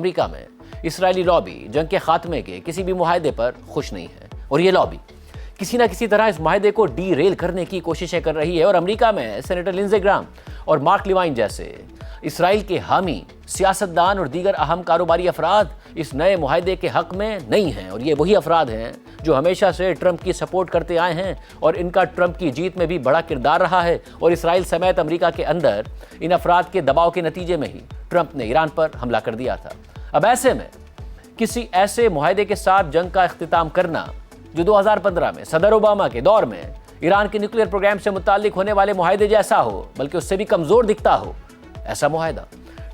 امریکہ میں اسرائیلی لابی جنگ کے خاتمے کے کسی بھی معاہدے پر خوش نہیں ہے، اور یہ لابی کسی نہ کسی طرح اس معاہدے کو ڈی ریل کرنے کی کوششیں کر رہی ہے، اور امریکہ میں سینیٹر لنزے گرام اور مارک لیوائن جیسے اسرائیل کے حامی سیاستدان اور دیگر اہم کاروباری افراد اس نئے معاہدے کے حق میں نہیں ہیں، اور یہ وہی افراد ہیں جو ہمیشہ سے ٹرمپ کی سپورٹ کرتے آئے ہیں، اور ان کا ٹرمپ کی جیت میں بھی بڑا کردار رہا ہے، اور اسرائیل سمیت امریکہ کے اندر ان افراد کے دباؤ کے نتیجے میں ہی ٹرمپ نے ایران پر حملہ کر دیا تھا۔ اب ایسے میں کسی ایسے معاہدے کے ساتھ جنگ کا اختتام کرنا جو 2015 میں صدر اوباما کے دور میں ایران کے نیوکلیئر پروگرام سے متعلق ہونے والے معاہدے جیسا ہو بلکہ اس سے بھی کمزور دکھتا ہو، ایسا معاہدہ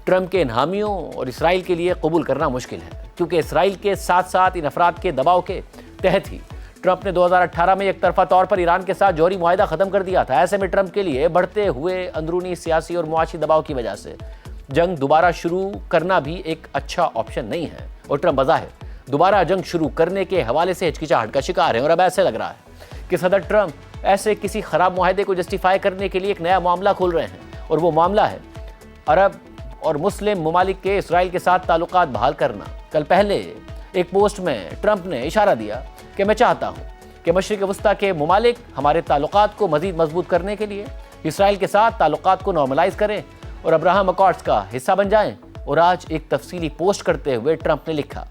ٹرمپ کے ان حامیوں اور اسرائیل کے لیے قبول کرنا مشکل ہے، کیونکہ اسرائیل کے ساتھ ساتھ ان افراد کے دباؤ کے تحت ہی ٹرمپ نے 2018 میں یک طرفہ طور پر ایران کے ساتھ جوہری معاہدہ ختم کر دیا تھا۔ ایسے میں ٹرمپ کے لیے بڑھتے ہوئے اندرونی سیاسی اور معاشی دباؤ کی وجہ سے جنگ دوبارہ شروع کرنا بھی ایک اچھا آپشن نہیں ہے، اور ٹرمپ بظاہر دوبارہ جنگ شروع کرنے کے حوالے سے ہچکچاہٹ کا شکار ہے، اور اب ایسے لگ رہا ہے کہ صدر ٹرمپ ایسے کسی خراب معاہدے کو جسٹیفائی کرنے کے لیے ایک نیا معاملہ کھول رہے ہیں، اور وہ معاملہ ہے عرب اور مسلم ممالک کے اسرائیل کے ساتھ تعلقات بحال کرنا۔ کل پہلے ایک پوسٹ میں ٹرمپ نے اشارہ دیا کہ میں چاہتا ہوں کہ مشرق وسطیٰ کے ممالک ہمارے تعلقات کو مزید مضبوط کرنے کے لیے اسرائیل کے ساتھ تعلقات کو نارملائز کریں اور ابراہم اکارڈز کا حصہ بن جائیں، اور آج ایک تفصیلی پوسٹ کرتے ہوئے ٹرمپ نے لکھا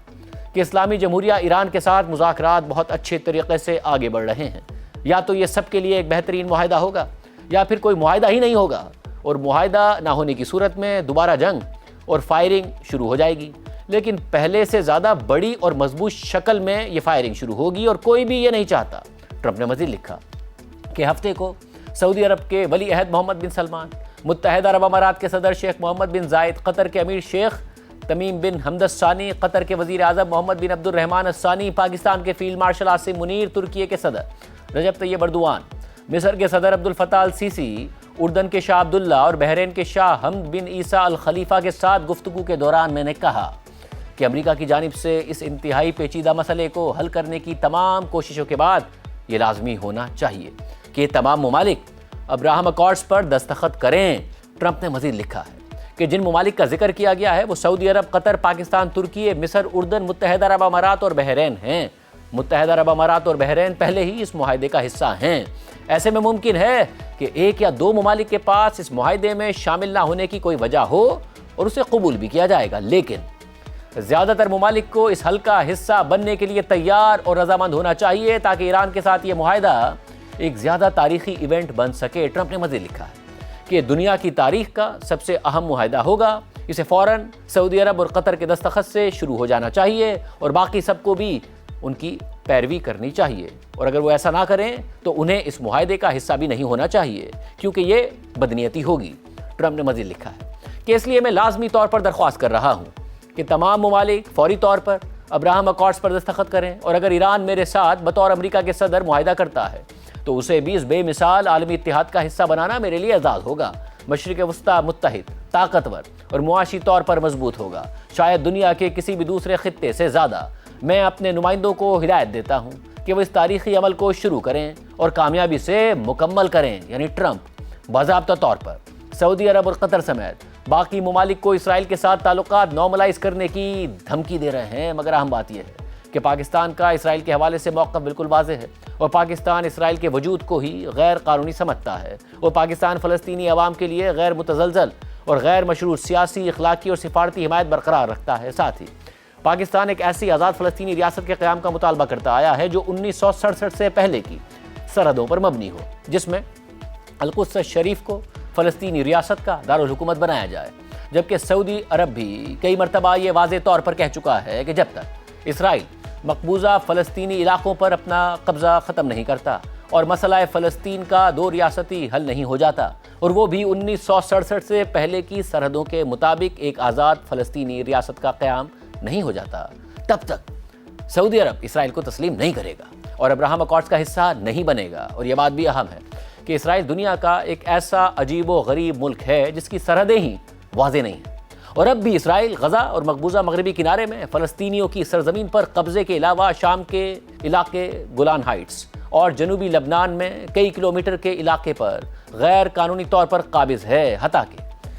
کہ اسلامی جمہوریہ ایران کے ساتھ مذاکرات بہت اچھے طریقے سے آگے بڑھ رہے ہیں، یا تو یہ سب کے لیے ایک بہترین معاہدہ ہوگا یا پھر کوئی معاہدہ ہی نہیں ہوگا، اور معاہدہ نہ ہونے کی صورت میں دوبارہ جنگ اور فائرنگ شروع ہو جائے گی، لیکن پہلے سے زیادہ بڑی اور مضبوط شکل میں یہ فائرنگ شروع ہوگی، اور کوئی بھی یہ نہیں چاہتا۔ ٹرمپ نے مزید لکھا کہ ہفتے کو سعودی عرب کے ولی عہد محمد بن سلمان، متحدہ عرب امارات کے صدر شیخ محمد بن زائد، قطر کے امیر شیخ تمیم بن حمد الثانی، قطر کے وزیر اعظم محمد بن عبد الرحمن الثانی، پاکستان کے فیلڈ مارشل عاصم منیر، ترکی کے صدر رجب طیب ایردوان، مصر کے صدر عبد الفتاح السیسی، اردن کے شاہ عبداللہ اور بحرین کے شاہ حمد بن عیسیٰ الخلیفہ کے ساتھ گفتگو کے دوران میں نے کہا کہ امریکہ کی جانب سے اس انتہائی پیچیدہ مسئلے کو حل کرنے کی تمام کوششوں کے بعد یہ لازمی ہونا چاہیے کہ تمام ممالک ابراہم اکارڈز پر دستخط کریں۔ ٹرمپ نے مزید لکھا ہے کہ جن ممالک کا ذکر کیا گیا ہے وہ سعودی عرب، قطر، پاکستان، ترکی، مصر، اردن، متحدہ عرب امارات اور بحرین ہیں۔ متحدہ عرب امارات اور بحرین پہلے ہی اس معاہدے کا حصہ ہیں۔ ایسے میں ممکن ہے کہ ایک یا دو ممالک کے پاس اس معاہدے میں شامل نہ ہونے کی کوئی وجہ ہو اور اسے قبول بھی کیا جائے گا، لیکن زیادہ تر ممالک کو اس حل کا حصہ بننے کے لیے تیار اور رضامند ہونا چاہیے تاکہ ایران کے ساتھ یہ معاہدہ ایک زیادہ تاریخی ایونٹ بن سکے۔ ٹرمپ نے مزید لکھا ہے کہ دنیا کی تاریخ کا سب سے اہم معاہدہ ہوگا، اسے فوراً سعودی عرب اور قطر کے دستخط سے شروع ہو جانا چاہیے اور باقی سب کو بھی ان کی پیروی کرنی چاہیے، اور اگر وہ ایسا نہ کریں تو انہیں اس معاہدے کا حصہ بھی نہیں ہونا چاہیے کیونکہ یہ بدنیتی ہوگی۔ ٹرمپ نے مزید لکھا ہے کہ اس لیے میں لازمی طور پر درخواست کر رہا ہوں کہ تمام ممالک فوری طور پر ابراہم اکارڈز پر دستخط کریں، اور اگر ایران میرے ساتھ بطور امریکہ کے صدر معاہدہ کرتا ہے تو اسے بھی اس بے مثال عالمی اتحاد کا حصہ بنانا میرے لیے اعزاز ہوگا۔ مشرق وسطیٰ متحد، طاقتور اور معاشی طور پر مضبوط ہوگا، شاید دنیا کے کسی بھی دوسرے خطے سے زیادہ۔ میں اپنے نمائندوں کو ہدایت دیتا ہوں کہ وہ اس تاریخی عمل کو شروع کریں اور کامیابی سے مکمل کریں۔ یعنی ٹرمپ باضابطہ طور پر سعودی عرب اور قطر سمیت باقی ممالک کو اسرائیل کے ساتھ تعلقات نارملائز کرنے کی دھمکی دے رہے ہیں، مگر اہم بات یہ ہے کہ پاکستان کا اسرائیل کے حوالے سے موقف بالکل واضح ہے، اور پاکستان اسرائیل کے وجود کو ہی غیر قانونی سمجھتا ہے، اور پاکستان فلسطینی عوام کے لیے غیر متزلزل اور غیر مشروط سیاسی، اخلاقی اور سفارتی حمایت برقرار رکھتا ہے۔ ساتھ ہی پاکستان ایک ایسی آزاد فلسطینی ریاست کے قیام کا مطالبہ کرتا آیا ہے جو 1967 سے پہلے کی سرحدوں پر مبنی ہو، جس میں القدس شریف کو فلسطینی ریاست کا دارالحکومت بنایا جائے، جبکہ سعودی عرب بھی کئی مرتبہ یہ واضح طور پر کہہ چکا ہے کہ جب تک اسرائیل مقبوضہ فلسطینی علاقوں پر اپنا قبضہ ختم نہیں کرتا اور مسئلہ فلسطین کا دو ریاستی حل نہیں ہو جاتا، اور وہ بھی 1967 سے پہلے کی سرحدوں کے مطابق ایک آزاد فلسطینی ریاست کا قیام نہیں ہو جاتا، تب تک سعودی عرب اسرائیل کو تسلیم نہیں کرے گا اور ابراہم اکارڈز کا حصہ نہیں بنے گا۔ اور یہ بات بھی اہم ہے کہ اسرائیل دنیا کا ایک ایسا عجیب و غریب ملک ہے جس کی سرحدیں ہی واضح نہیں ہیں، اور اب بھی اسرائیل غزہ اور مقبوضہ مغربی کنارے میں فلسطینیوں کی سرزمین پر قبضے کے علاوہ شام کے علاقے گولان ہائٹس اور جنوبی لبنان میں کئی کلومیٹر کے علاقے پر غیر قانونی طور پر قابض ہے، حتیٰ کہ